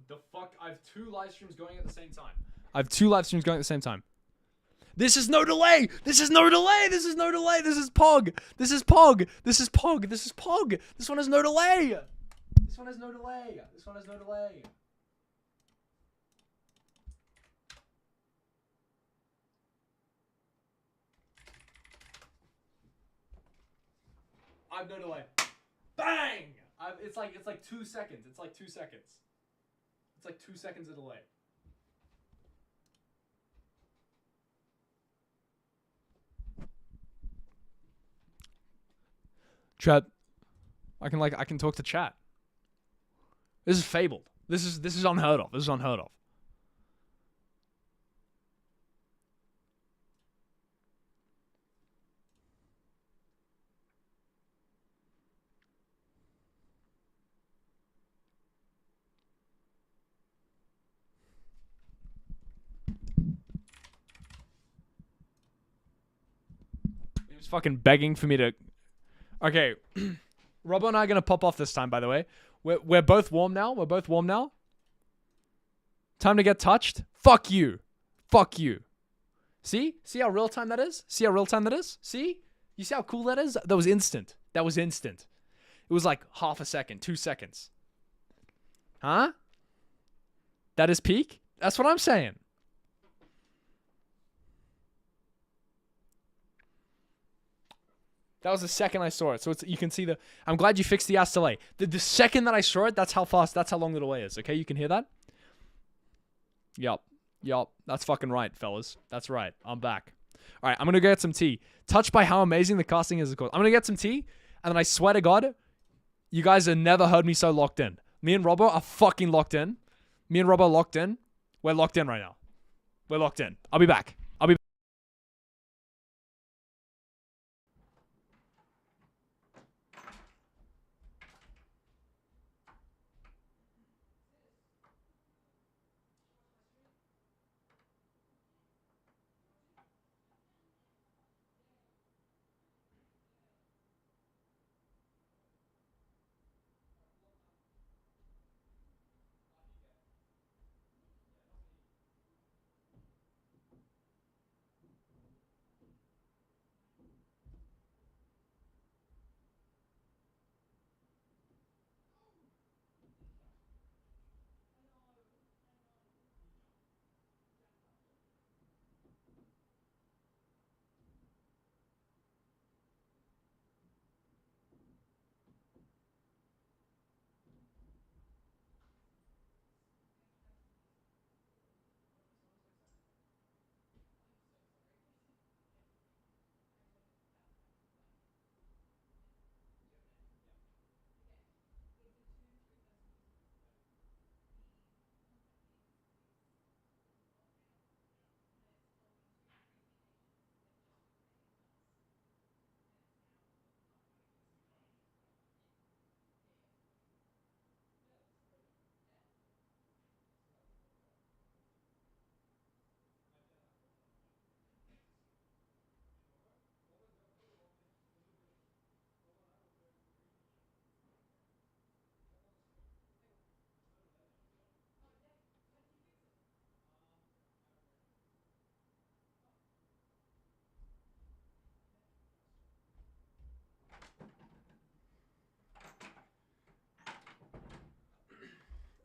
The fuck? I have 2 live streams going at the same time. I have 2 live streams going at the same time. This is no delay. This is no delay. This is no delay. This is Pog. This is Pog. This is Pog. This is Pog. This one has no delay. This one has no delay. This one has no delay. I have no delay. Bang! It's like 2 seconds. It's like 2 seconds. It's like 2 seconds of delay. Chat. I can talk to chat. This is fabled. This is unheard of. This is unheard of. He was fucking begging for me to. Okay, Robbo and I are gonna pop off this time. By the way, we're both warm now. We're both warm now. Time to get touched. Fuck you. Fuck you. See how real time that is. See how real time that is. See, you see how cool that is. That was instant. That was instant. It was like half a second, 2 seconds. Huh? That is peak. That's what I'm saying. That was the second I saw it. So you can see the... I'm glad you fixed the ass delay. The second that I saw it, that's how fast, that's how long the delay is. Okay, you can hear that? Yup. That's fucking right, fellas. That's right. I'm back. All right, I'm going to go get some tea. Touched by how amazing the casting is, of course. I'm going to get some tea, and then I swear to God, you guys have never heard me so locked in. Me and Robbo are fucking locked in. Me and Robbo are locked in. We're locked in right now. We're locked in. I'll be back.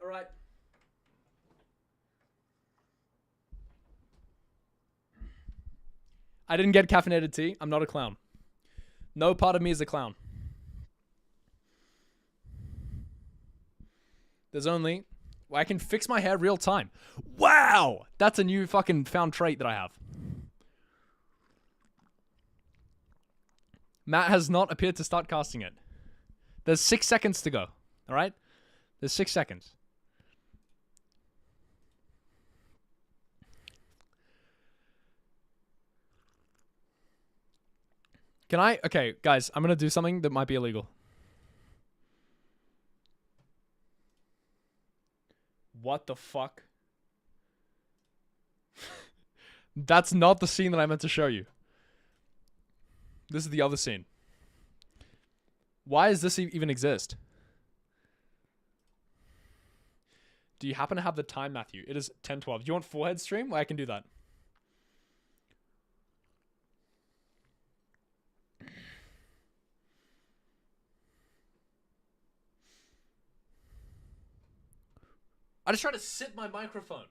All right. I didn't get caffeinated tea. I'm not a clown. No part of me is a clown. There's only... Well, I can fix my hair real time. Wow! That's a new fucking found trait that I have. Matt has not appeared to start casting it. There's 6 seconds to go. All right? There's 6 seconds. Can I? Okay, guys, I'm going to do something that might be illegal. What the fuck? That's not the scene that I meant to show you. This is the other scene. Why does this even exist? Do you happen to have the time, Matthew? It is 10:12. Do you want forehead stream? Well, I can do that. I just tried to sip my microphone.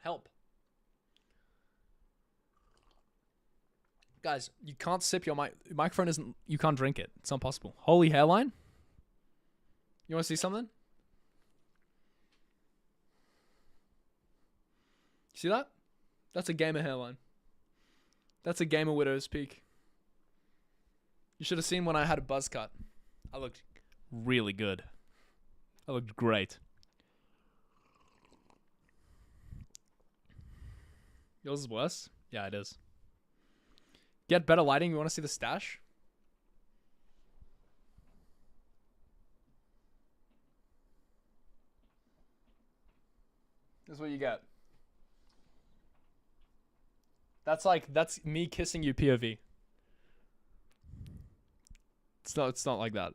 Help. Guys, you can't sip your microphone isn't, you can't drink it. It's not possible. Holy hairline. You want to see something? See that? That's a gamer hairline. That's a gamer widow's peak. You should have seen when I had a buzz cut. I looked really good. I looked great. Yours is worse? Yeah, it is. Get better lighting. You want to see the stash? This is what you get. That's me kissing you POV. It's not like that.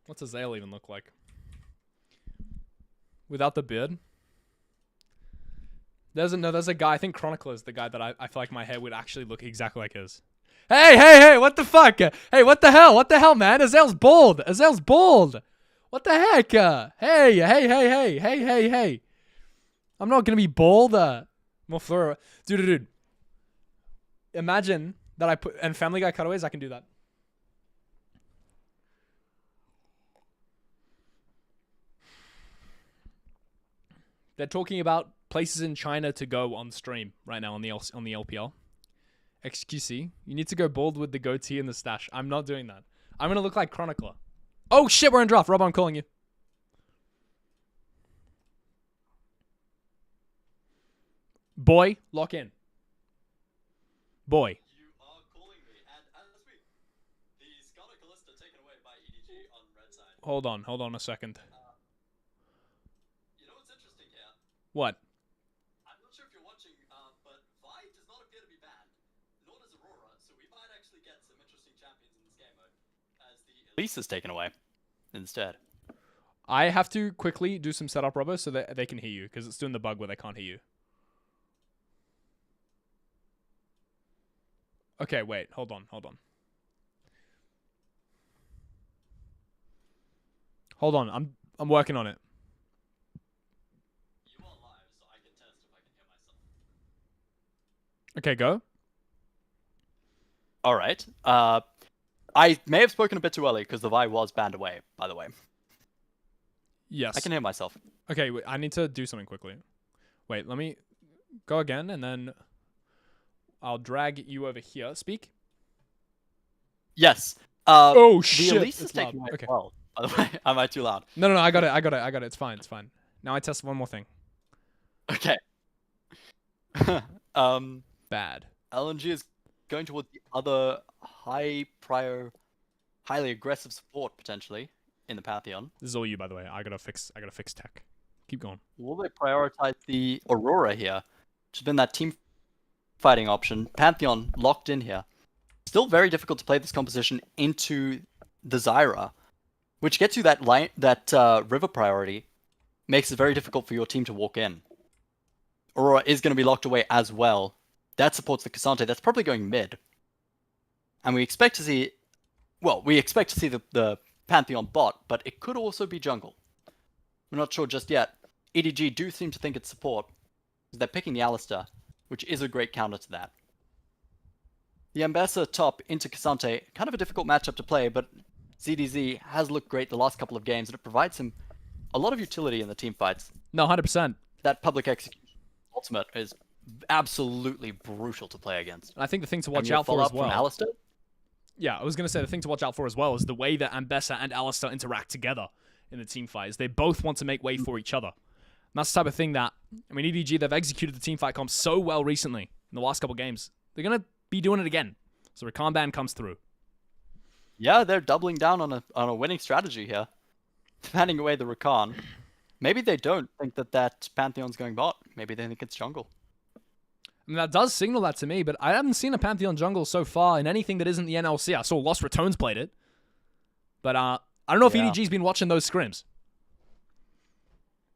What's Azael even look like? Without the beard? There's a guy, I think Chronicler is the guy that I feel like my hair would actually look exactly like his. Hey, what the fuck? Hey, what the hell, man? Azael's bald. What the heck? Hey. I'm not gonna be bald. Dude. Imagine that I put, and Family Guy cutaways, I can do that. They're talking about places in China to go on stream right now on the LPL. XQC, you need to go bald with the goatee and the stash. I'm not doing that. I'm gonna look like Chronicler. Oh shit, we're in draft. Rob, I'm calling you. Boy, lock in. Boy. You are calling me, and as we, the Skarner Kalista taken away by EDG on red side. Hold on a second. You know what's interesting here? What? I'm not sure if you're watching, but Vi does not appear to be banned, nor does Aurora, so we might actually get some interesting champions in this game mode, as the Elise is taken away instead. I have to quickly do some setup, Robbo, so that they can hear you, because it's doing the bug where they can't hear you. Okay, wait, hold on. I'm working on it. You are live, so I can test if I can hear myself. Okay, go. Alright, I may have spoken a bit too early, because the Vi was banned away, by the way. Yes. I can hear myself. Okay, wait, I need to do something quickly. Wait, let me go again, and then I'll drag you over here. Speak. Yes. Oh, the shit. Elise is It's taken loud. away Okay. as well. By the way, am I too loud? No, I got it. It's fine. Now I test one more thing. Okay. Bad. LNG is going towards the other highly aggressive support potentially in the Pantheon. This is all you, by the way. I gotta fix tech. Keep going. Will they prioritize the Aurora here? Which has been that team fighting option. Pantheon locked in here. Still very difficult to play this composition into the Zyra, which gets you that river priority. Makes it very difficult for your team to walk in. Aurora is going to be locked away as well. That supports the Cassante. That's probably going mid. And we expect to see... Well, we expect to see the Pantheon bot, but it could also be jungle. We're not sure just yet. EDG do seem to think it's support. They're picking the Alistar, which is a great counter to that. The Ambassador top into Cassante, kind of a difficult matchup to play, but ZDZ has looked great the last couple of games, and it provides him a lot of utility in the team fights. No, 100%. That public execution ultimate is absolutely brutal to play against. And I think the thing to watch out for as well. From Alistar? Yeah, I was gonna say the thing to watch out for as well is the way that Ambessa and Alistar interact together in the team fights. They both want to make way for each other. And that's the type of thing that, I mean, EDG, they've executed the team fight comp so well recently in the last couple games. They're gonna be doing it again. So Rakan ban comes through. Yeah, they're doubling down on a winning strategy here. Fanning away the Rakan. Maybe they don't think that Pantheon's going bot. Maybe they think it's jungle. I mean, that does signal that to me, but I haven't seen a Pantheon jungle so far in anything that isn't the NLC. I saw Lost Returns played it. But I don't know if Yeah. EDG's been watching those scrims.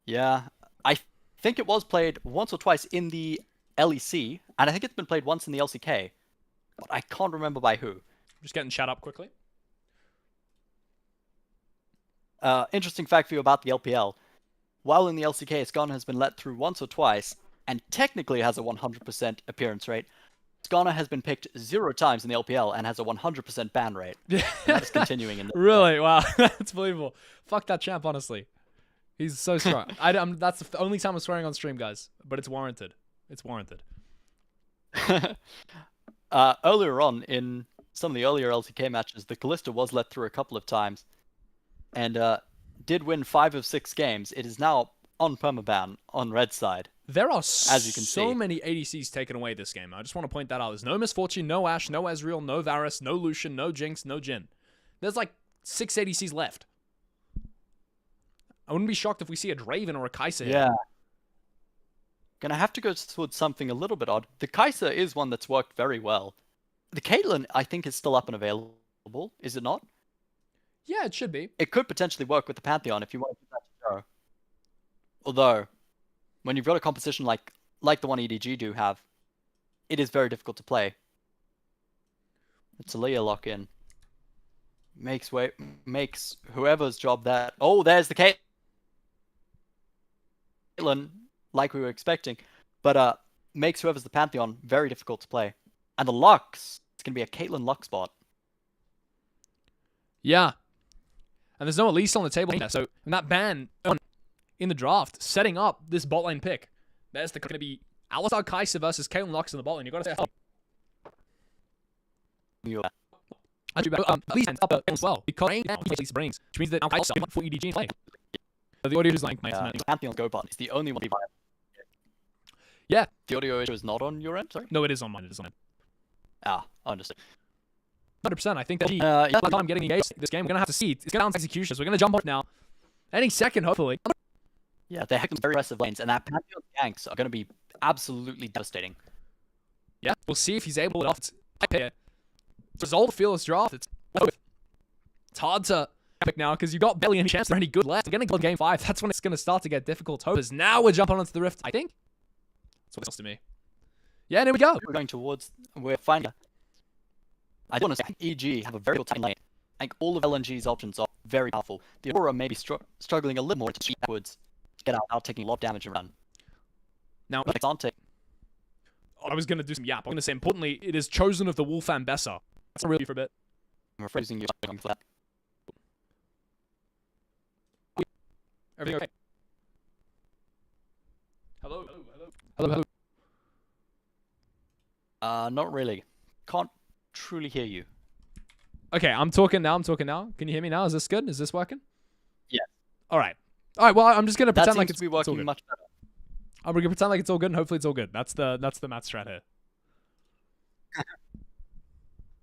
Yeah, I think it was played once or twice in the LEC, and I think it's been played once in the LCK, but I can't remember by who. Just getting chat up quickly. Interesting fact for you about the LPL. While in the LCK, Skarner has been let through once or twice, and technically has a 100% appearance rate. Skarner has been picked 0 times in the LPL and has a 100% ban rate. Yeah. And that is continuing in the Really? Wow. That's believable. Fuck that champ, honestly. He's so strong. That's the only time I'm swearing on stream, guys. But it's warranted. It's warranted. Earlier on, in some of the earlier LCK matches, the Kalista was let through a couple of times, and did win 5 of 6 games. It is now on permaban on red side. There are As you can so see. many ADCs taken away this game. I just want to point that out. There's no Miss Fortune, no Ashe, no Ezreal, no Varus, no Lucian, no Jinx, no Jhin. There's like 6 ADCs left. I wouldn't be shocked if we see a Draven or a Kai'Sa here. Yeah. Gonna have to go towards something a little bit odd. The Kai'Sa is one that's worked very well. The Caitlyn, I think, is still up and available, is it not? Yeah, it should be. It could potentially work with the Pantheon if you want to give that a go. Although, when you've got a composition like the one EDG do have, it is very difficult to play. It's a Leah lock-in. Makes whoever's job that... Oh, there's the Caitlyn, like we were expecting. But makes whoever's the Pantheon very difficult to play. And the Lux, it's going to be a Caitlyn Lux bot. Yeah. And there's no Elise on the table either. So, and that ban in the draft, setting up this bot lane pick. There's going to be Alistar Kai'Sa versus Caitlyn Lux in the bot lane. You've got to say, Yeah. Elise ends up as well. Because Elise brings, which means that now Kai'Sa for EDG in play. The audio is like, Pantheon Go button is the only one. Yeah. The audio issue is not on your end, sorry? No, it is on mine. It is on mine. Ah, understood. 100%. I think that yeah. I'm getting engaged in this game. We're going to have to see. It's going to execution. So we're going to jump on it now. Any second, hopefully. Yeah, they're very aggressive lanes, and that Pantheon ganks are going to be absolutely devastating. Yeah, we'll see if he's able enough to here. Resolve the fearless draft. It's hard to pick now because you've got barely any chance for any good left. We're going to go game 5. That's when it's going to start to get difficult. Hopers. Now we're jumping onto the rift, I think. That's what it feels to me. Yeah, there we go. We're going towards... We're finding... I don't want to say EG have a very tight lane. I think all of LNG's options are very powerful. The Aurora may be struggling a little more to cheat backwards, get out without taking a lot of damage and run. Now, But can't take... I was going to do some yap. I'm going to say, importantly, it is chosen of the Wolf and Bessa. That's not really for a bit. I'm rephrasing you for that. Everything okay? Hello? Hello? Not really. Can't truly hear you. Okay, I'm talking now. Can you hear me now? Is this good? Is this working? Yeah. All right, well, I'm just going to That pretend seems like to it's be it's all working good. much better. I'm going to pretend like it's all good, and hopefully it's all good. That's the math strat here.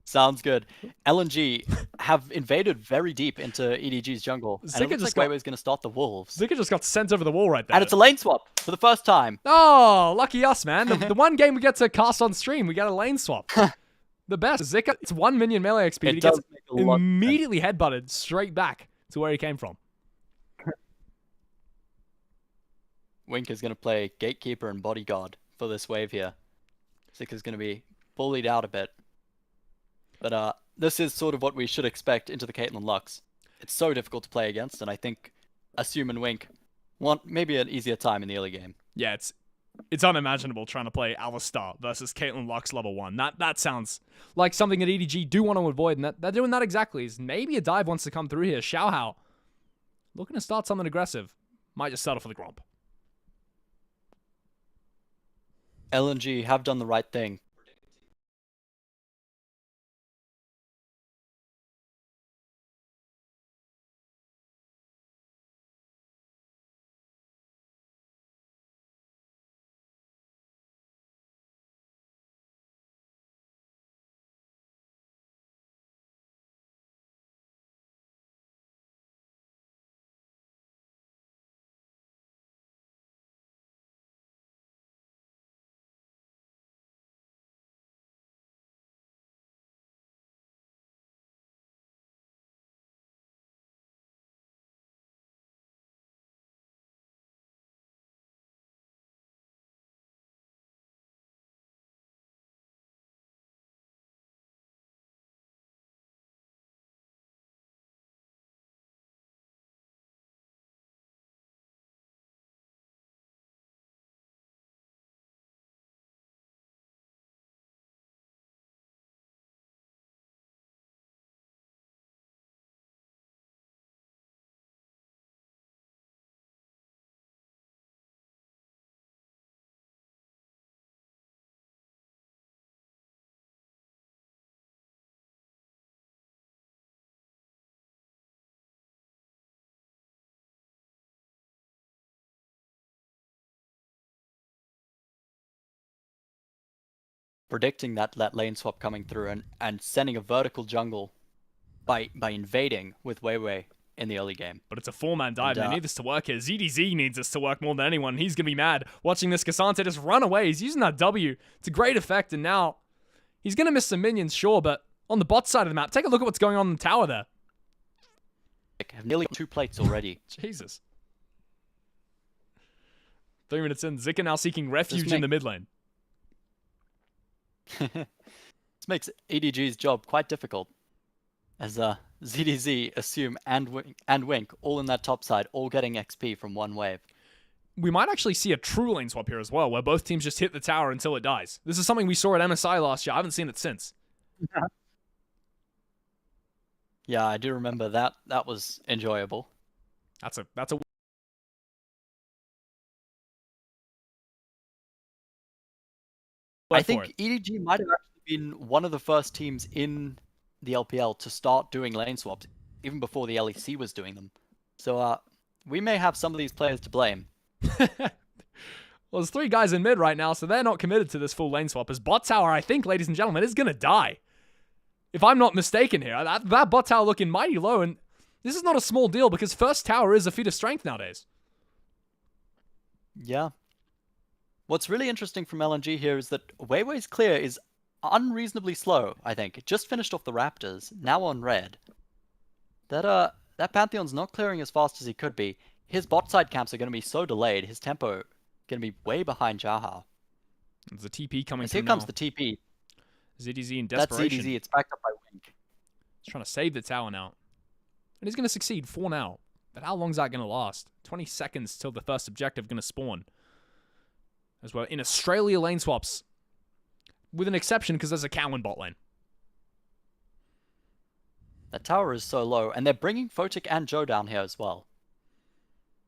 Sounds good. LNG have invaded very deep into EDG's jungle, and Zika it looks just like got- Weiwei's going to start the wolves. Zika just got sent over the wall right there. And it's a lane swap for the first time. Oh, lucky us, man. The one game we get to cast on stream, we get a lane swap. The best. Zika, it's 1 minion melee XP. It He does gets make a lot of sense. immediately headbutted straight back to where he came from. Wink is going to play Gatekeeper and Bodyguard for this wave here. Zika's going to be bullied out a bit. But this is sort of what we should expect into the Caitlyn Lux. It's so difficult to play against, and I think Assume and Wink want maybe an easier time in the early game. Yeah, it's unimaginable trying to play Alistar versus Caitlyn Lux level 1. That sounds like something that EDG do want to avoid, and they're doing that exactly. Is maybe a dive wants to come through here. Xiaohao looking to start something aggressive. Might just settle for the Gromp. LNG have done the right thing. predicting that lane swap coming through and sending a vertical jungle by invading with Weiwei in the early game. But it's a 4-man dive, And, and they need this to work here. ZDZ needs this to work more than anyone. He's going to be mad watching this K'Sante just run away. He's using that W to great effect, and now he's going to miss some minions, sure, but on the bot side of the map, take a look at what's going on in the tower there. Have nearly 2 plates already. Jesus. 3 minutes in, Zika now seeking refuge in the mid lane. This makes EDG's job quite difficult, as ZDZ, Assume, and Wink all in that top side, all getting XP from one wave. We might actually see a true lane swap here as well, where both teams just hit the tower until it dies. This is something we saw at MSI last year. I haven't seen it since. Yeah, I do remember that. That was enjoyable. That's a I think EDG might have actually been one of the first teams in the LPL to start doing lane swaps, even before the LEC was doing them. So we may have some of these players to blame. Well, there's 3 guys in mid right now, so they're not committed to this full lane swap. As bot tower, I think, ladies and gentlemen, is going to die. If I'm not mistaken here, that bot tower looking mighty low, and this is not a small deal because first tower is a feat of strength nowadays. Yeah. What's really interesting from LNG here is that Weiwei's clear is unreasonably slow, I think. It just finished off the Raptors, now on red. That Pantheon's not clearing as fast as he could be. His bot side camps are going to be so delayed, his tempo going to be way behind Xiaohao. There's a TP coming As through here comes now. the TP. ZDZ in That's desperation. ZDZ, it's backed up by Wink. He's trying to save the tower now. And he's going to succeed for now. But how long is that going to last? 20 seconds till the first objective going to spawn. As well, in Australia lane swaps. With an exception because there's a cow in bot lane. That tower is so low, and they're bringing Photic and Joe down here as well.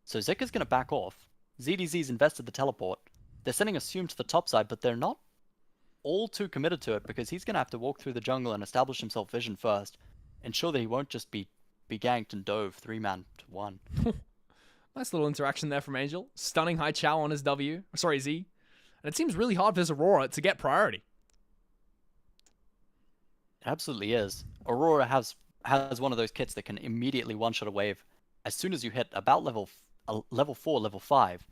So Zika's going to back off. ZDZ's invested the teleport. They're sending Assume to the top side, but they're not all too committed to it because he's going to have to walk through the jungle and establish himself vision first. Ensure that he won't just be ganked and dove 3-man to 1. Nice little interaction there from Angel. Stunning High Chow on his W. Sorry, Z. And it seems really hard for this Aurora to get priority. It absolutely is. Aurora has one of those kits that can immediately one-shot a wave as soon as you hit about level 4, level 5.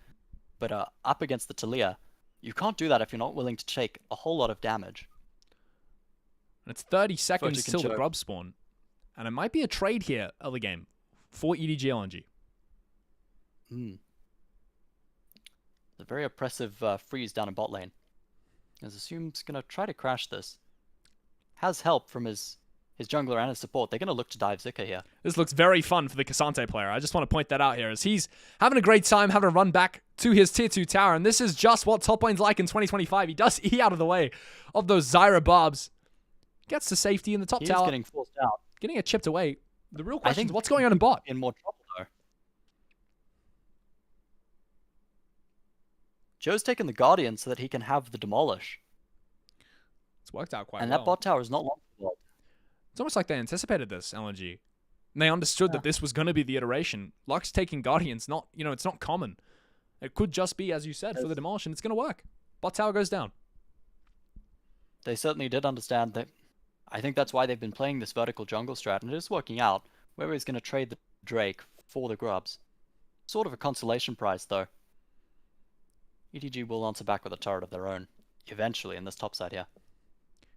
But up against the Taliyah, you can't do that if you're not willing to take a whole lot of damage. And it's 30 seconds Photic and till the Joe. grub spawn. And it might be a trade here early game for EDG LNG. A very oppressive freeze down in bot lane. As Assume's going to try to crash this. Has help from his jungler and his support. They're going to look to dive Zika here. This looks very fun for the K'Sante player. I just want to point that out here as he's having a great time having to run back to his tier 2 tower. And this is just what top lane's like in 2025. He does E out of the way of those Zyra barbs. Gets to safety in the top He tower. is getting forced out. Getting it chipped away. The real I question think is what's going on in bot? In more trouble though. Joe's taken the Guardian so that he can have the Demolish. It's worked out quite And well. that bot tower is not long for gold. It's almost like they anticipated this, LNG. And they understood that this was going to be the iteration. Lux taking Guardians, not, it's not common. It could just be, as you said, for the demolish, and it's going to work. Bot tower goes down. They certainly did understand that. I think that's why they've been playing this vertical jungle strat, and it is working out. Where he's going to trade the Drake for the grubs. Sort of a consolation prize, though. EDG will answer back with a turret of their own, eventually, in this top side here.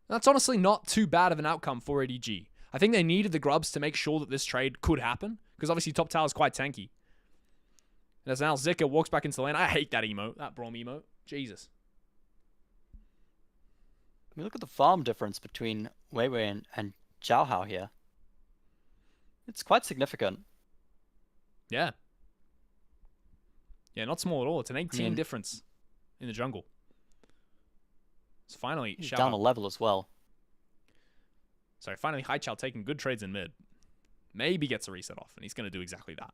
That's honestly not too bad of an outcome for ADG. I think they needed the grubs to make sure that this trade could happen, because obviously top tower is quite tanky. And as now Zika walks back into the lane, I hate that emote, that Braum emote. Jesus. I mean, look at the farm difference between Weiwei and Xiaohao here. It's quite significant. Yeah. Yeah, not small at all. It's an 18 difference in the jungle. So finally, He's down a level as well. Sorry, finally Haichao taking good trades in mid. Maybe gets a reset off, and he's going to do exactly that.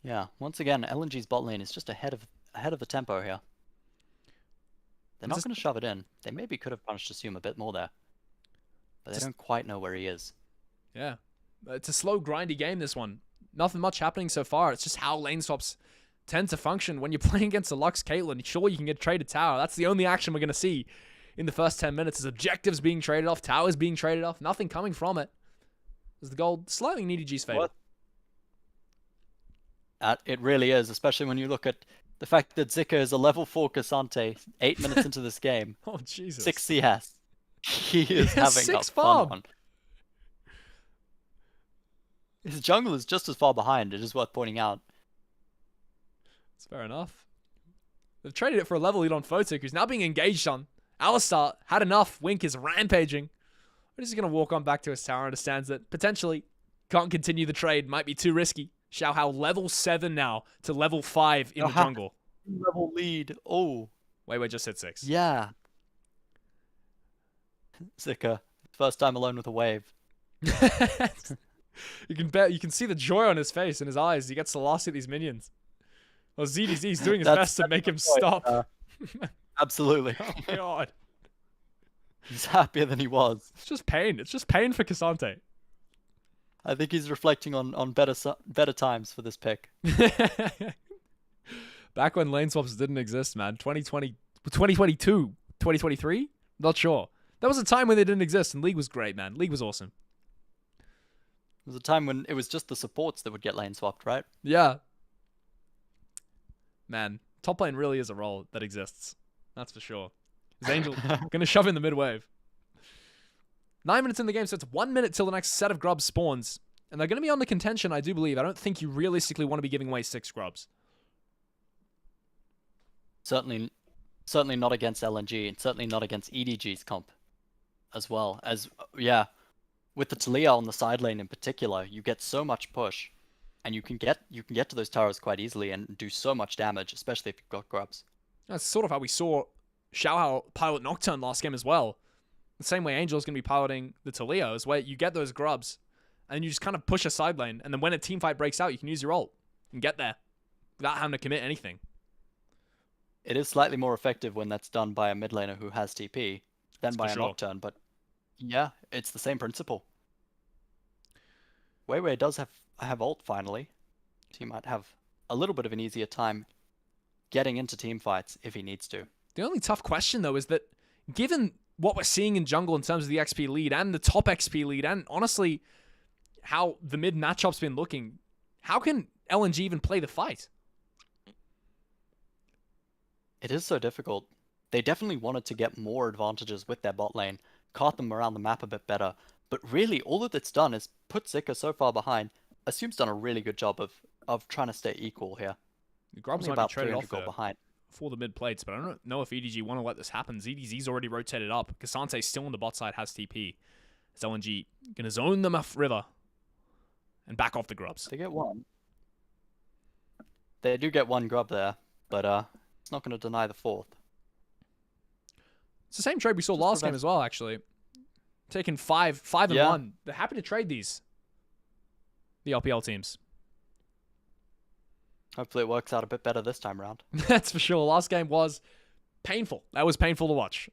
Yeah, once again, LNG's bot lane is just ahead of the tempo here. They're not going to shove it in. They maybe could have punished Assume a bit more there. But they don't quite know where he is. Yeah. It's a slow, grindy game, this one. Nothing much happening so far. It's just how lane swaps tend to function when you're playing against a Lux Caitlyn. Sure, you can get traded tower. That's the only action we're going to see in the first 10 minutes is objectives being traded off, towers being traded off, nothing coming from it. Is the gold slightly in EDG's favor? It really is, especially when you look at the fact that Zika is a level 4 Cassante 8 minutes into this game. Oh, Jesus. 6 CS. He is has having a 6 fun farm. one. His jungle is just as far behind, it is worth pointing out. It's fair enough. They've traded it for a level lead on Photic, who's now being engaged on. Alistar had enough. Wink is rampaging. We're just going to walk on back to his tower, understands that potentially can't continue the trade, might be too risky. Xiaohao level 7 now to level 5 in the jungle. Level lead. Oh. Wei just hit 6. Yeah. Zika, first time alone with a wave. You can see the joy on his face and his eyes. He gets the last of these minions. Well, ZDZ's doing his best to make him stop. Absolutely. Oh my god. He's happier than he was. It's just pain. It's just pain for Cassante. I think he's reflecting on better times for this pick. Back when lane swaps didn't exist, man. 2020, 2022, 2023? Not sure. There was a time when they didn't exist, and League was great, man. League was awesome. There was a time when it was just the supports that would get lane swapped, right? Yeah. Man, top lane really is a role that exists. That's for sure. Is Angel going to shove in the mid wave? 9 minutes in the game, so it's 1 minute till the next set of grubs spawns. And they're going to be on the contention, I do believe. I don't think you realistically want to be giving away 6 grubs. Certainly not against LNG, and certainly not against EDG's comp as well. As, yeah, with the Talia on the side lane in particular, you get so much push, and you can get to those towers quite easily and do so much damage, especially if you've got grubs. That's sort of how we saw Xiaohao pilot Nocturne last game as well. The same way Angel's going to be piloting the Talia is where you get those grubs, and you just kind of push a side lane, and then when a team fight breaks out, you can use your ult and get there without having to commit anything. It is slightly more effective when that's done by a mid laner who has TP than That's by for a sure. Nocturne, but yeah, it's the same principle. Weiwei does have ult finally. He might have a little bit of an easier time getting into team fights if he needs to. The only tough question, though, is that given what we're seeing in jungle in terms of the XP lead and the top XP lead, and honestly, how the mid matchup's been looking, how can LNG even play the fight? It is so difficult. They definitely wanted to get more advantages with their bot lane, cart them around the map a bit better, but really all that it's done is put Zika so far behind. Assume's done a really good job of trying to stay equal here. The grubs Only might be about traded 300 off gold there behind. for the mid plates, but I don't know if EDG want to let this happen. ZDZ's already rotated up. Cassante still on the bot side has TP. Is LNG going to zone them off river and back off the grubs? They get one. They do get one grub there, but it's not going to deny the fourth. It's the same trade we saw Just last game prevent- as well, actually. Taking five and Yeah. 1. They're happy to trade these. The LPL teams. Hopefully it works out a bit better this time around. That's for sure. Last game was painful. That was painful to watch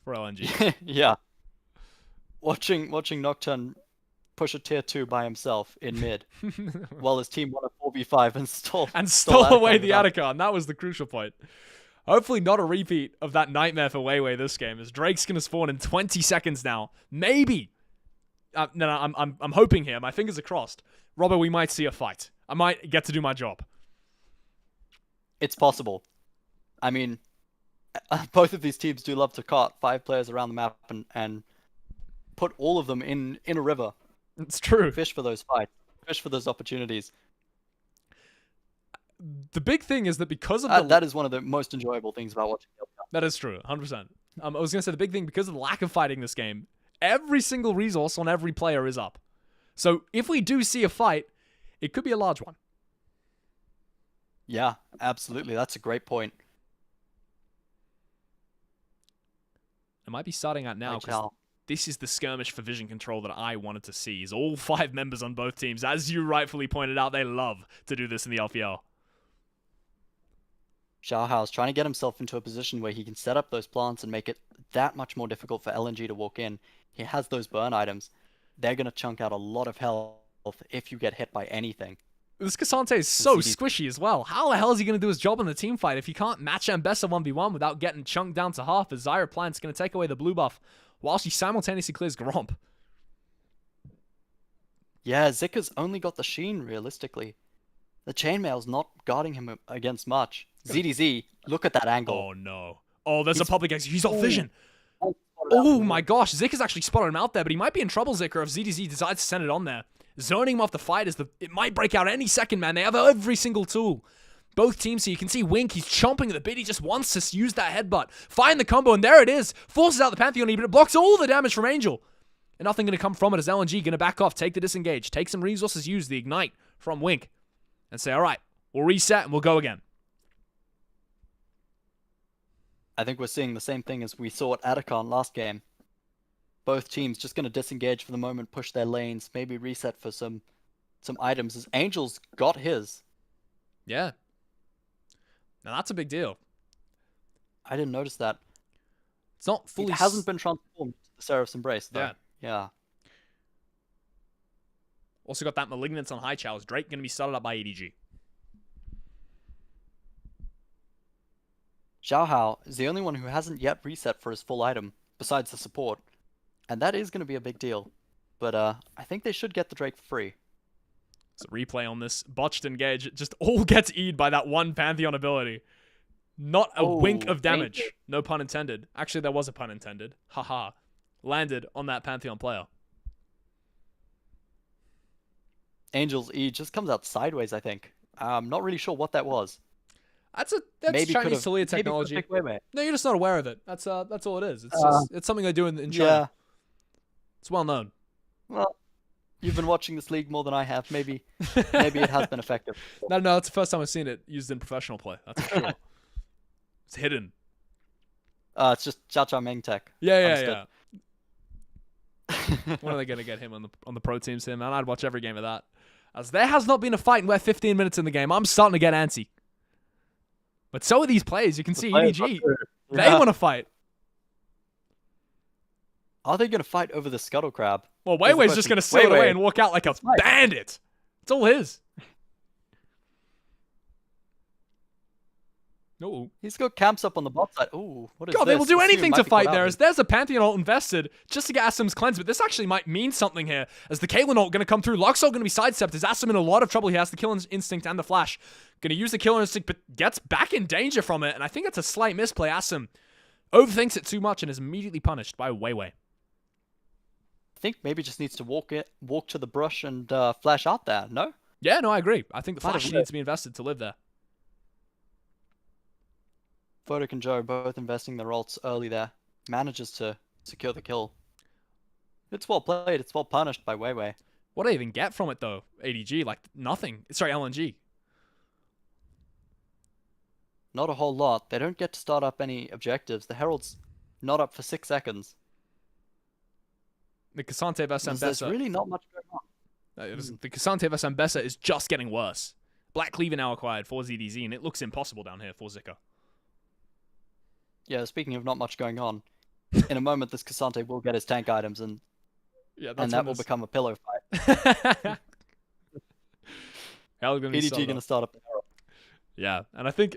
for LNG. Yeah. Watching Nocturne push a tier 2 by himself in mid while his team won a 4v5 and stole away the without- Atacon. That was the crucial point. Hopefully not a repeat of that nightmare for Weiwei this game, as Drake's gonna spawn in 20 seconds now. Maybe. No, I'm hoping here. My fingers are crossed. Robbo, we might see a fight. I might get to do my job. It's possible. I mean, both of these teams do love to cart 5 players around the map and put all of them in a river. It's true. Fish for those fights. Fish for those opportunities. The big thing is that because of the That is one of the most enjoyable things about watching LPL. That is true, 100%. I was going to say the big thing, because of the lack of fighting this game, every single resource on every player is up. So if we do see a fight, it could be a large one. Yeah, absolutely. That's a great point. It might be starting out now, Like because how- this is the skirmish for vision control that I wanted to see, is all 5 members on both teams. As you rightfully pointed out, they love to do this in the LPL. Xiaohao's trying to get himself into a position where he can set up those plants and make it that much more difficult for LNG to walk in. He has those burn items. They're going to chunk out a lot of health if you get hit by anything. This Cassante is so ZD squishy as well. How the hell is he going to do his job in the team fight if he can't match Ambessa 1v1 without getting chunked down to half as Zyra Plant's going to take away the blue buff while she simultaneously clears Gromp? Yeah, Zika's only got the Sheen, realistically. The Chainmail's not guarding him against much. ZDZ, look at that angle. Oh, no. Oh, there's a He's- public exit. He's off vision. Oh, Oh my gosh, Zika's actually spotted him out there, but he might be in trouble, Zika, if ZDZ decides to send it on there. Zoning him off the fight it might break out any second, man. They have every single tool. Both teams here, you can see Wink, he's chomping at the bit. He just wants to use that headbutt. Find the combo, and there it is. Forces out the Pantheon, but it blocks all the damage from Angel. And nothing going to come from it as LNG going to back off, take the disengage, take some resources, use the Ignite from Wink, and say, all right, we'll reset and we'll go again. I think we're seeing the same thing as we saw at Atacon last game. Both teams just going to disengage for the moment, push their lanes, maybe reset for some items, as Angel's got his. Yeah. Now that's a big deal. I didn't notice that. It's not fully... It hasn't been transformed to the Seraph's Embrace, though. Yeah. Also got that Malignance on High Chow. Is Drake going to be started up by EDG? Xiao Hao is the only one who hasn't yet reset for his full item, besides the support. And that is going to be a big deal. But I think they should get the Drake for free. So replay on this botched engage. It just all gets E'd by that one Pantheon ability. Not a wink of damage. danger. No pun intended. Actually, there was a pun intended. Haha. Landed on that Pantheon player. Angel's E just comes out sideways, I think. I'm not really sure what that was. That's Maybe Chinese could've- Talia maybe could've technology. picked Weiwei. No, you're just not aware of it. That's all it is. It's just it's something they do in China. Yeah. It's well known. Well, you've been watching this league more than I have. Maybe it has been effective. No, that's the first time I've seen it used in professional play. That's for sure. It's hidden. It's just Cha Cha Meng tech. Yeah. Understood. When are they going to get him on the pro teams here, man? I'd watch every game of that. As there has not been a fight in where 15 minutes in the game. I'm starting to get antsy. But so are these players. You can see EDG. They Yeah. want to fight. Are they going to fight over the Scuttle Crab? Well, Here's the Weiwei's just question. going to seal it Weiwei. away and walk out like a right. bandit. It's all his. No. He's got camps up on the bot side. Ooh, what is God, this? they will do Assume anything might to be fight caught there. out. As there's a Pantheon ult invested just to get Asim's cleanse, but this actually might mean something here. As the Caitlyn ult going to come through, Luxor going to be sidestepped. Is Asim in a lot of trouble? He has the Killer Instinct and the Flash. Going to use the Killer Instinct, but gets back in danger from it. And I think it's a slight misplay. Asim overthinks it too much and is immediately punished by Weiwei. I think maybe just needs to walk to the brush and flash out there. No? Yeah, no, I agree. I think the Might have Flash worked. needs to be invested to live there. Vodok and Joe both investing their ults early there. Manages to secure the kill. It's well played. It's well punished by Weiwei. What do they even get from it, though? ADG, like nothing. Sorry, LNG. Not a whole lot. They don't get to start up any objectives. The Herald's not up for 6 seconds. The Cassante vs There's Ambessa. really not much going on. The Cassante vs Ambessa is just getting worse. Black Cleaver now acquired for ZDZ, and it looks impossible down here for Zika. Yeah, speaking of not much going on, in a moment this Cassante will get his tank items and Yeah, that will become a pillow fight. Hell, gonna be EDG so going though. to start up the Herald. Yeah, and I think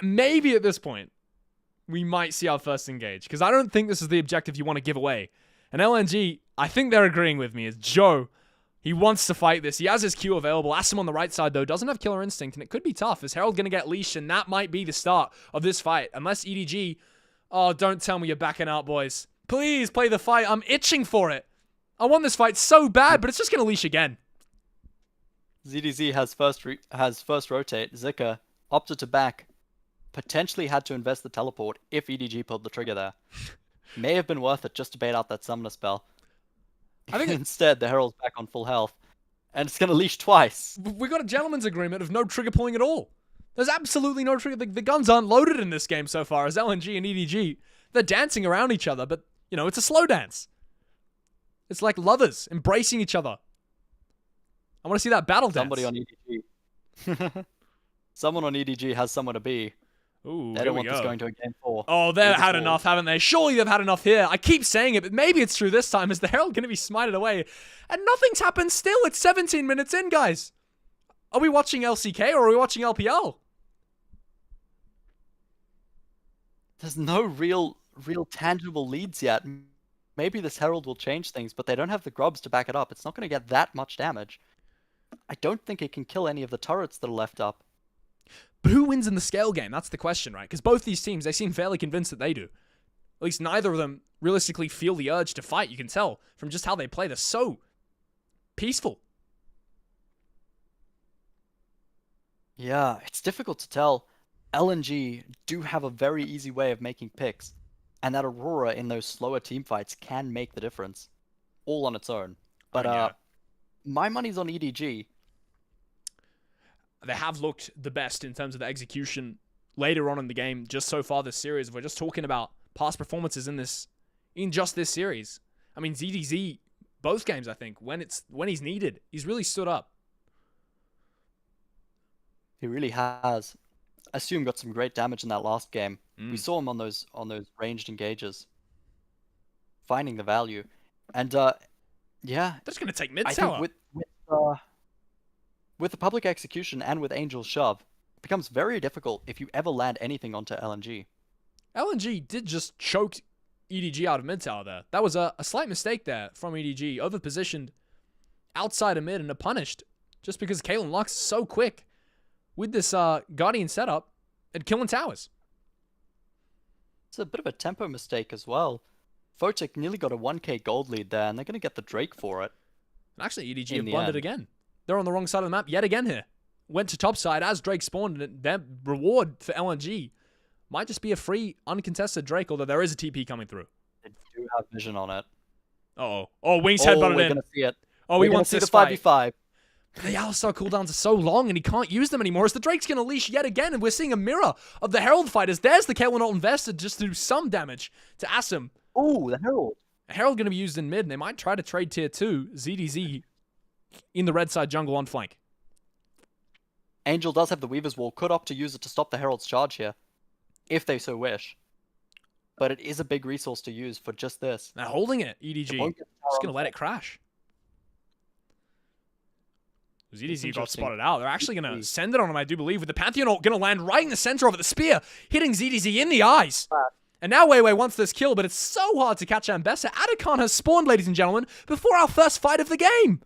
maybe at this point we might see our first engage because I don't think this is the objective you want to give away. And LNG, I think they're agreeing with me. Is Joe? He wants to fight this. He has his Q available. Asim on the right side, though, doesn't have Killer Instinct, and it could be tough. Is Herald going to get leashed, and that might be the start of this fight. Unless EDG... Oh, don't tell me you're backing out, boys. Please play the fight. I'm itching for it. I want this fight so bad, but it's just going to leash again. ZDZ has first rotate. Zika opted to back. Potentially had to invest the teleport if EDG pulled the trigger there. May have been worth it just to bait out that summoner spell. I think Instead, the Herald's back on full health. And it's going to leash twice. we got a gentleman's agreement of no trigger pulling at all. There's absolutely no trigger. The guns aren't loaded in this game so far as LNG and EDG. They're dancing around each other, but, you know, it's a slow dance. It's like lovers embracing each other. I want to see that battle dance. Somebody on EDG. Someone on EDG has somewhere to be. Ooh, They here don't we want this go. going to a game 4. Oh, they've With the had Sword. enough, haven't they? Surely they've had enough here. I keep saying it, but maybe it's true this time. Is the Herald going to be smited away? And nothing's happened still. It's 17 minutes in, guys. Are we watching LCK or are we watching LPL? There's no real tangible leads yet. Maybe this Herald will change things, but they don't have the grubs to back it up. It's not going to get that much damage. I don't think it can kill any of the turrets that are left up. But who wins in the scale game? That's the question, right? Because both these teams, they seem fairly convinced that they do. At least neither of them realistically feel the urge to fight. You can tell from just how they play. They're so peaceful. Yeah, it's difficult to tell. LNG do have a very easy way of making picks, and that Aurora in those slower team fights can make the difference, all on its own. But yeah. My money's on EDG. They have looked the best in terms of the execution later on in the game, just so far this series. If we're just talking about past performances in just this series. I mean, ZDZ, both games, I think, when he's needed, he's really stood up. He really has. Assume got some great damage in that last game. We saw him on those ranged engages, finding the value, and yeah, That's gonna take mid I tower. think with the public execution and with Angel's shove, it becomes very difficult if you ever land anything onto LNG. LNG did just choke EDG out of mid tower there. That was a slight mistake there from EDG. Overpositioned outside of mid and are punished just because Kalen Lux is so quick with this Guardian setup and killing towers. It's a bit of a tempo mistake as well. Photic nearly got a 1k gold lead there, and they're going to get the Drake for it. And actually, EDG In have the blundered end. again. They're on the wrong side of the map yet again here. Went to top side as Drake spawned, and their reward for LNG might just be a free, uncontested Drake, although there is a TP coming through. They do have vision on it. Uh-oh. Oh, Wings Oh, headbutted we're in. going to see it. Oh, We're he gonna wants see this the fight. 5v5. The Alistar cooldowns are so long and he can't use them anymore as the Drake's going to leash yet again, and we're seeing a mirror of the Herald fighters. There's the Kaelin Ult invested just to do some damage to Asim. Ooh, the Herald. A Herald going to be used in mid, and they might try to trade tier 2 ZDZ in the red side jungle on flank. Angel does have the Weaver's Wall, could opt to use it to stop the Herald's charge here, if they so wish. But it is a big resource to use for just this. They're holding it, EDG. It Just won't get going to power let on it crash. ZDZ got interesting. spotted out. They're actually going to send it on him, I do believe, with the Pantheon ult going to land right in the center of it. The spear hitting ZDZ in the eyes. And now Weiwei wants this kill, but it's so hard to catch Ambessa. Atacon has spawned, ladies and gentlemen, before our first fight of the game.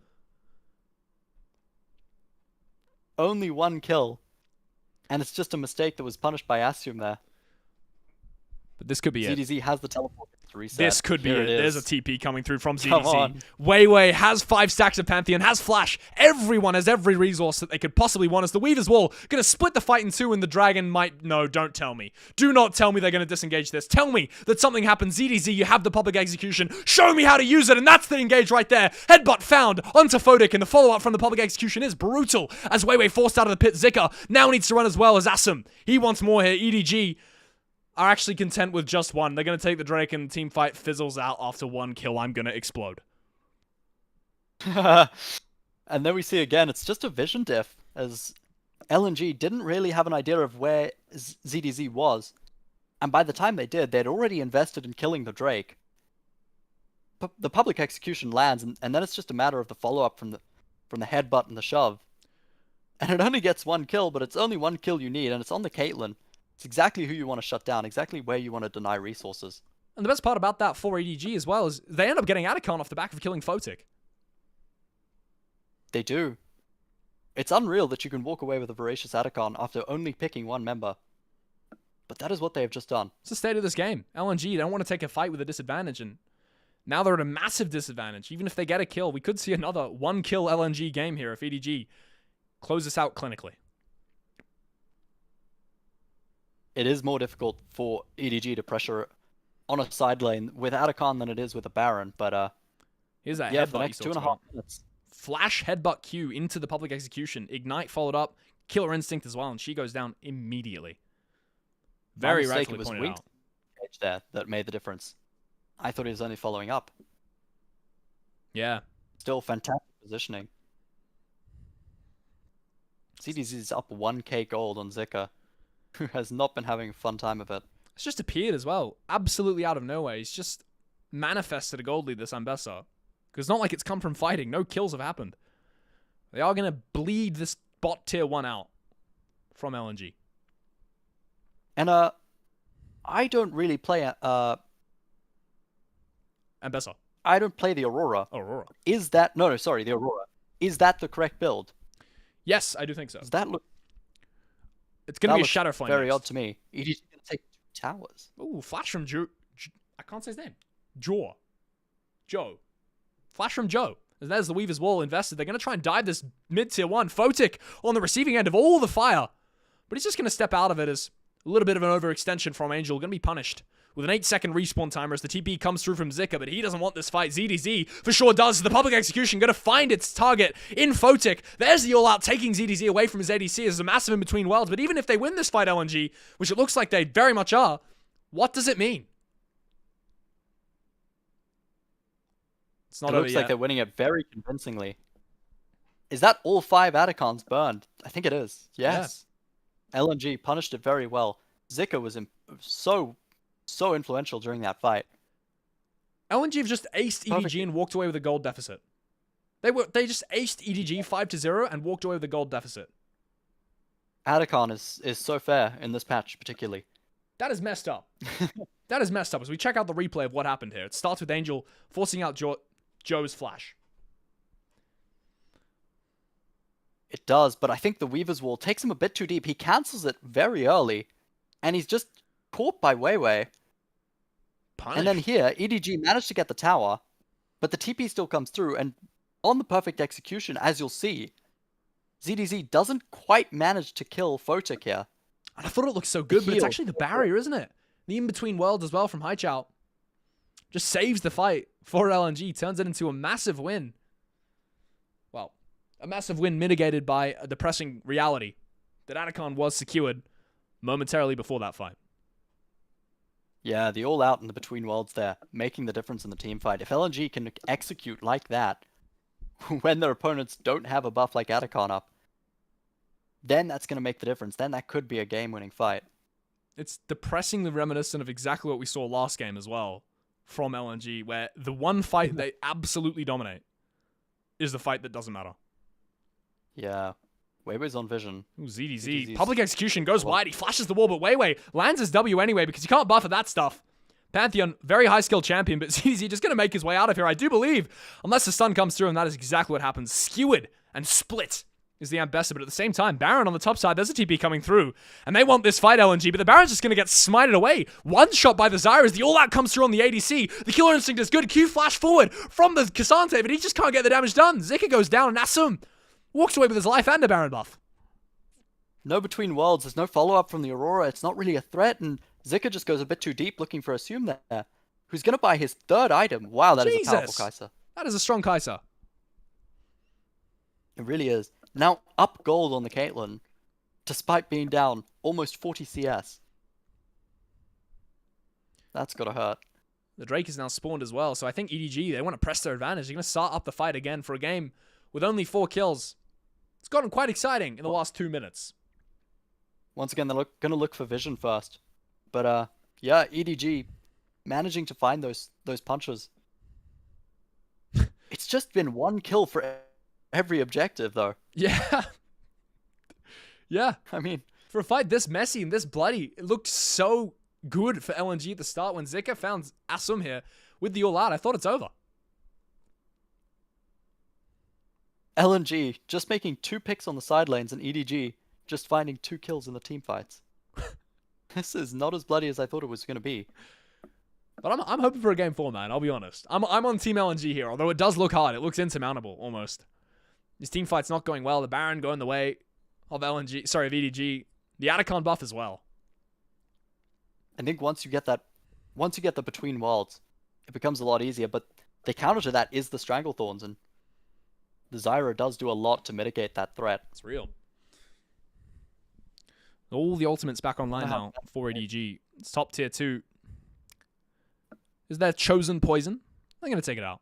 Only one kill. And it's just a mistake that was punished by Asium there. But this could be it. ZDZ has the teleport to reset. This could be Here it. There's a is. TP coming through from Come ZDZ. on. Weiwei has 5 stacks of Pantheon, has Flash. Everyone has every resource that they could possibly want as the Weaver's Wall going to split the fight in 2 and the Dragon might... No, don't tell me. Do not tell me they're going to disengage this. Tell me that something happens. ZDZ, you have the public execution. Show me how to use it, and that's the engage right there. Headbutt found onto Photic, and the follow-up from the public execution is brutal as Weiwei forced out of the pit. Zika now needs to run as well as Asim. He wants more here. EDG are actually content with just one. They're going to take the Drake and the team fight fizzles out after 1 kill. I'm going to explode. And then we see again, it's just a vision diff, as LNG didn't really have an idea of where ZDZ was. And by the time they did, they'd already invested in killing the Drake. The public execution lands, and then it's just a matter of the follow-up from the headbutt and the shove. And it only gets 1 kill, but it's only 1 kill you need, and it's on the Caitlyn. It's exactly who you want to shut down, exactly where you want to deny resources. And the best part about that for EDG as well is they end up getting Atacon off the back of killing Photic. They do. It's unreal that you can walk away with a Voracious Atacon after only picking 1 member. But that is what they have just done. It's the state of this game. LNG don't want to take a fight with a disadvantage, and now they're at a massive disadvantage. Even if they get a kill, we could see another 1-kill LNG game here if EDG close this out clinically. It is more difficult for EDG to pressure on a side lane with Atacon than it is with a Baron, but Here's that yeah, headbutt for the you next talked 2.5 about. minutes. Flash headbutt Q into the public execution. Ignite followed up. Killer Instinct as well, and she goes down immediately. Very My mistake, rightfully it was pointed Wings out. edge there that made the difference. I thought he was only following up. Yeah. Still fantastic positioning. CDZ is up 1k gold on Zika, who has not been having a fun time of it. It's just appeared as well. Absolutely out of nowhere. He's just manifested a gold lead, this Ambessa. Because it's not like it's come from fighting. No kills have happened. They are going to bleed this bot tier 1 out from LNG. And I don't really play Ambessa. I don't play the Aurora. Aurora. Is that sorry, the Aurora. Is that the correct build? Yes, I do think so. Does that look It's going to be a looks Shadow Flame. very next. odd to me. EDG's gonna take 2 towers. Ooh, flash from Joe. I can't say his name. Joe. Flash from Joe. And there's the Weaver's Wall invested. They're going to try and dive this mid-tier 1. Photic on the receiving end of all the fire. But he's just going to step out of it as a little bit of an overextension from Angel. Going to be punished with an 8-second respawn timer as the TP comes through from Zika, but he doesn't want this fight. ZDZ for sure does. The public execution going to find its target in Photic. There's the all-out taking ZDZ away from his ADC as a massive in-between worlds. But even if they win this fight, LNG, which it looks like they very much are, what does it mean? It's not It over looks like yet. they're winning it very convincingly. Is that all 5 Atacons burned? I think it is. Yes. LNG punished it very well. Zika was so influential during that fight. LNG have just aced EDG Perfect. and walked away with a gold deficit. They just aced EDG 5-0 and walked away with a gold deficit. Atacon is so fair in this patch, particularly. That is messed up. That is messed up. As we check out the replay of what happened here, it starts with Angel forcing out Joe's flash. It does, but I think the Weaver's Wall takes him a bit too deep. He cancels it very early, and he's just caught by Weiwei. Punished. And then here, EDG managed to get the tower, but the TP still comes through, and on the perfect execution, as you'll see, ZDZ doesn't quite manage to kill Photic here. And I thought it looked so good, but it's heal. actually the barrier, isn't it? The in-between worlds as well from Haichao. Just saves the fight for LNG, turns it into a massive win. Well, a massive win mitigated by a depressing reality that Atacon was secured momentarily before that fight. Yeah, the all-out in the between worlds there, making the difference in the team fight. If LNG can execute like that, when their opponents don't have a buff like Atacon up, then that's going to make the difference. Then that could be a game-winning fight. It's depressingly reminiscent of exactly what we saw last game as well from LNG, where the one fight they absolutely dominate is the fight that doesn't matter. Yeah. Weiwei's on vision. Ooh, ZDZ. ZDZ. Public execution goes wide. He flashes the wall, but Weiwei lands his W anyway because you can't buff at that stuff. Pantheon, very high skill champion, but ZDZ just going to make his way out of here, I do believe. Unless the stun comes through, and that is exactly what happens. Skewered and split is the Ambessa, but at the same time, Baron on the top side, there's a TP coming through, and they want this fight, LNG, but the Baron's just going to get smited away. One shot by the Zyra as the all-out comes through on the ADC. The Killer Instinct is good. Q flash forward from the Cassante, but he just can't get the damage done. Zika goes down, and Asum walks away with his life and a Baron buff. No between worlds. There's no follow-up from the Aurora. It's not really a threat, and Zika just goes a bit too deep looking for Assume there. Who's going to buy his 3rd item? Wow, that is a powerful Jesus. Kai'Sa. That is a strong Kai'Sa. It really is. Now up gold on the Caitlyn, despite being down almost 40 CS. That's gotta hurt. The Drake is now spawned as well, so I think EDG, they want to press their advantage. They're going to start up the fight again for a game with only 4 kills. It's gotten quite exciting in the last 2 minutes. Once again, they're gonna look for vision first. But yeah, EDG managing to find those punches. It's just been 1 kill for every objective, though. Yeah. Yeah. I mean, For a fight this messy and this bloody, it looked so good for LNG at the start. When Zika found Asum here with the all-out, I thought it's over. LNG just making 2 picks on the side lanes, and EDG just finding 2 kills in the team fights. This is not as bloody as I thought it was gonna be. But I'm hoping for a game 4, man. I'll be honest. I'm on Team LNG here, although it does look hard. It looks insurmountable, almost. This team fight's not going well. The Baron going the way of LNG, sorry, of EDG. The Atacon buff as well. I think once you get the between worlds, it becomes a lot easier. But the counter to that is the Stranglethorns, and the Zyra does do a lot to mitigate that threat. It's real. All the ultimates back online now for EDG. It's top tier 2. Is there chosen poison? I'm going to take it out.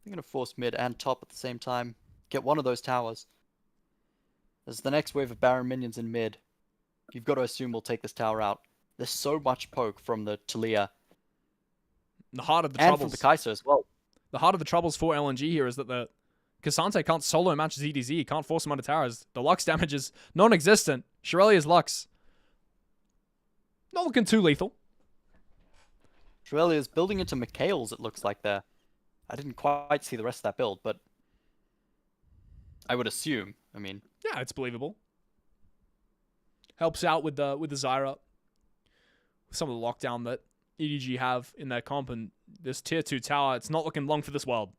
They're going to force mid and top at the same time. Get one of those towers. As the next wave of Baron minions in mid, you've got to assume we'll take this tower out. There's so much poke from the Taliyah. The heart of the And troubles. from the Kai'Sa as well. The heart of the troubles for LNG here is that the Cassante can't solo match ZDZ. He can't force him under towers. The Lux damage is non-existent. Shirelia's Lux. Not looking too lethal. Shirelia's building into Mikhail's, it looks like there. I didn't quite see the rest of that build, but I would assume. I mean, Yeah, it's believable. Helps out with the Zyra. Some of the lockdown that EDG have in their comp, and this tier 2 tower, it's not looking long for this world.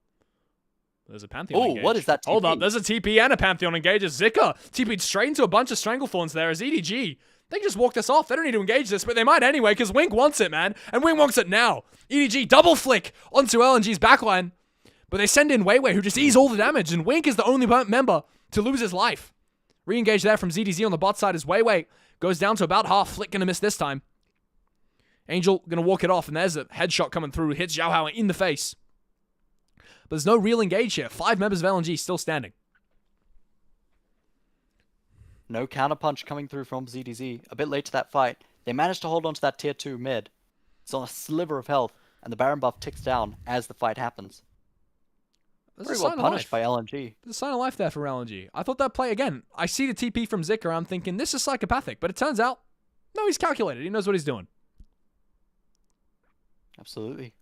There's a Pantheon engage. what is that Hold TP? up, there's a TP and a Pantheon engage. Zika TP'd straight into a bunch of Stranglethorns there as EDG. They can just walk this off. They don't need to engage this, but they might anyway, because Wink wants it, man. And Wink wants it now. EDG double flick onto LNG's backline. But they send in Weiwei, who just ease all the damage, and Wink is the only member to lose his life. Re-engage there from ZDZ on the bot side as Weiwei goes down to about half. Flick gonna miss this time. Angel gonna walk it off, and there's a headshot coming through. Hits Xiaohao in the face. But there's no real engage here. 5 members of LNG still standing. No counterpunch coming through from ZDZ. A bit late to that fight. They managed to hold on to that tier 2 mid. It's on a sliver of health, and the Baron buff ticks down as the fight happens. There's Very a well sign of punished life. by LNG. There's a sign of life there for LNG. I thought that play, again, I see the TP from Zika, I'm thinking, this is psychopathic. But it turns out, no, he's calculated. He knows what he's doing. Absolutely.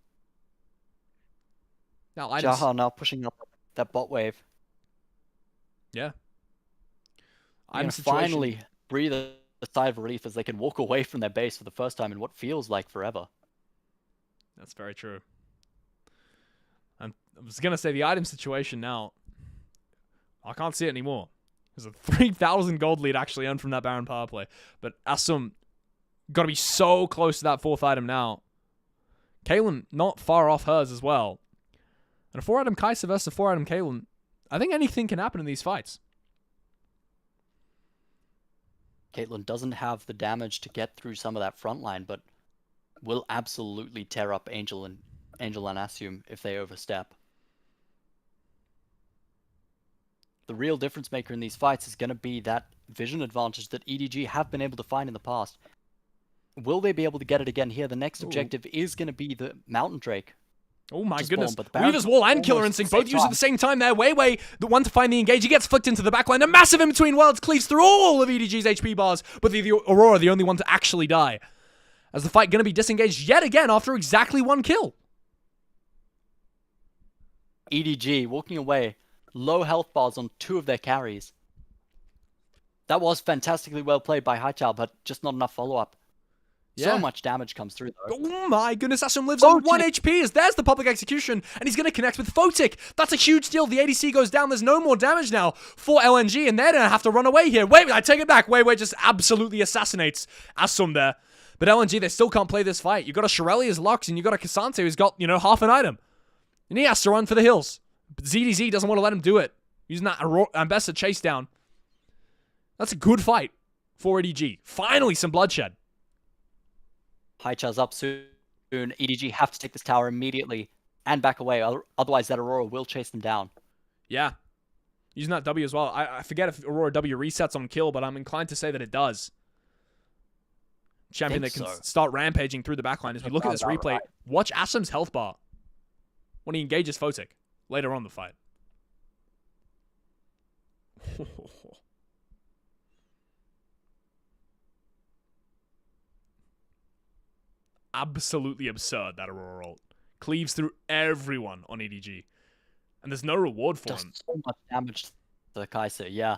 Now, items. Jaha now pushing up that bot wave. Yeah. And Item situation. finally breathe a sigh of relief as they can walk away from their base for the first time in what feels like forever. That's very true. I was going to say the item situation now. I can't see it anymore. There's a 3,000 gold lead actually earned from that Baron power play. But Asum got to be so close to that 4th item now. Caitlyn not far off hers as well. And a 4-item Kai'Sa versus a 4-item Caitlyn. I think anything can happen in these fights. Caitlyn doesn't have the damage to get through some of that front line, but will absolutely tear up Angel and Assume if they overstep. The real difference maker in these fights is going to be that vision advantage that EDG have been able to find in the past. Will they be able to get it again here? The next objective is going to be the Mountain Drake. Oh my Just goodness. born, but the Weaver's Wall and Killer almost Instinct at the both same used at the same time there. Weiwei, the one to find the engage. He gets flicked into the backline. A massive in-between worlds cleaves through all of EDG's HP bars, but the Aurora, the only one to actually die. As the fight going to be disengaged yet again after exactly 1 kill. EDG walking away, low health bars on 2 of their carries. That was fantastically well played by Haichao, but just not enough follow-up. Yeah. So much damage comes through, though. Oh my goodness, Asum lives on 1 Photic. HP as there's the public execution, and he's going to connect with Photic. That's a huge deal. The ADC goes down. There's no more damage now for LNG, and they're going to have to run away here. Wait, I take it back. Weiwei just absolutely assassinates Asum there. But LNG, they still can't play this fight. You've got a Shirelia's Lux, and you've got a Cassante who's got, half an item. And he has to run for the hills. But ZDZ doesn't want to let him do it. Using that Ambessa chase down. That's a good fight for EDG. Finally, some bloodshed. Haichao's up soon. EDG have to take this tower immediately and back away. Otherwise, that Aurora will chase them down. Yeah. Using that W as well. I forget if Aurora W resets on kill, but I'm inclined to say that it does. Champion that can start rampaging through the backline. As we look at this replay, watch Asum's health bar when he engages Photic later on in the fight. Absolutely absurd, that Aurora ult. Cleaves through everyone on EDG. And there's no reward for him. Does so much damage to the Kai'Sa, yeah.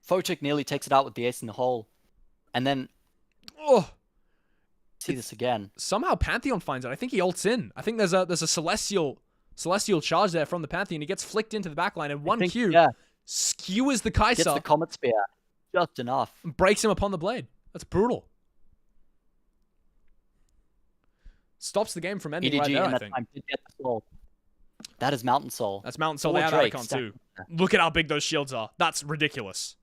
Photic nearly takes it out with the ace in the hole. And then, Oh, see this again. somehow Pantheon finds it. I think he ults in. I think there's a celestial charge there from the Pantheon. He gets flicked into the backline, and one Q skewers the Gets the Kai'Sa Comet Spear just enough. and breaks him upon the blade. That's brutal. Stops the game from ending right EDG there, in I that think. time did get the soul. That is Mountain Soul. That's Mountain Soul. Four They have Drakes, Archon too. Look at how big those shields are. That's ridiculous.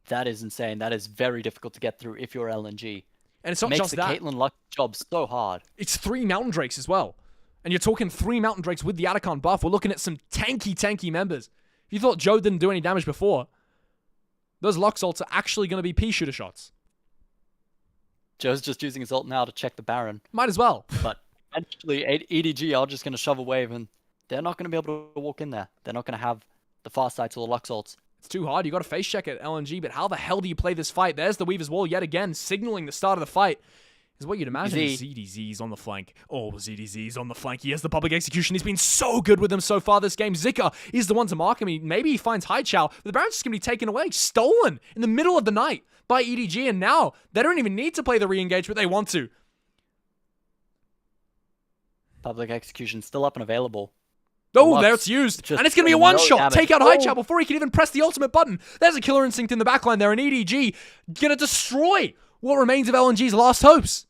That is insane. That is very difficult to get through if you're LNG. And it's not Makes just the that. Caitlyn Luck job so hard. It's 3 Mountain Drakes as well. And you're talking 3 Mountain Drakes with the Atacon buff. We're looking at some tanky members. If you thought Joe didn't do any damage before, those Lux ults are actually going to be pea shooter shots. Joe's just using his ult now to check the Baron. Might as well. But eventually, EDG are just going to shove a wave and they're not going to be able to walk in there. They're not going to have the fast sight or the Lux ults. It's too hard. You got to face check at LNG, but how the hell do you play this fight? There's the Weaver's Wall yet again, signaling the start of the fight. Is what you'd imagine. ZDZ's on the flank. Oh, ZDZ's on the flank. He has the public execution. He's been so good with them so far this game. Zika is the one to mark him. Maybe he finds Haichao, but the Baron's just going to be taken away, stolen in the middle of the night by EDG, and now they don't even need to play the re-engage, but they want to. Public execution still up and available. Oh, there it's used. And it's going to be a one-shot. Take out Haichao before he can even press the ultimate button. There's a Killer Instinct in the backline there, and EDG going to destroy what remains of LNG's last hopes.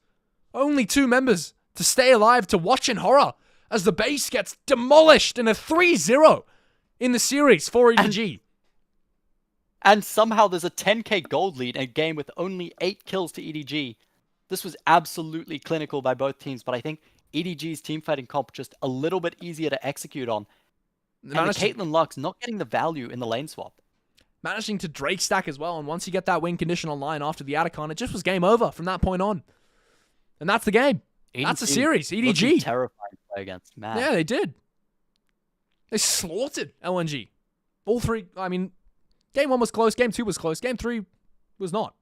Only 2 members to stay alive to watch in horror as the base gets demolished in a 3-0 in the series for EDG. And somehow there's a 10k gold lead in a game with only 8 kills to EDG. This was absolutely clinical by both teams, but I think EDG's teamfighting comp just a little bit easier to execute on. And the Caitlyn Lux not getting the value in the lane swap. Managing to Drake stack as well, and once you get that win condition online after the Atacon, it just was game over from that point on. And that's the game. That's the series. EDG. Terrifying to play against, man. Yeah, they did. They slaughtered LNG. All 3, I mean, game 1 was close, game 2 was close, game 3 was not.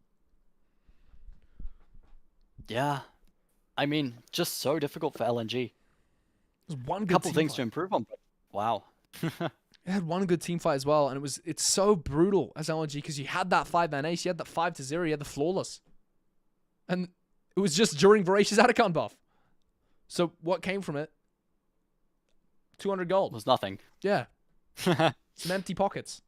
Yeah. I mean, just so difficult for LNG. There's one good couple team things fight. to improve on, but wow. It had one good team fight as well, and it's so brutal as LNG because you had that 5-man ace, you had that 5-0, you had the flawless. And it was just during Voracious Atacon buff. So what came from it? 200 gold. It was nothing. Yeah. Some empty pockets.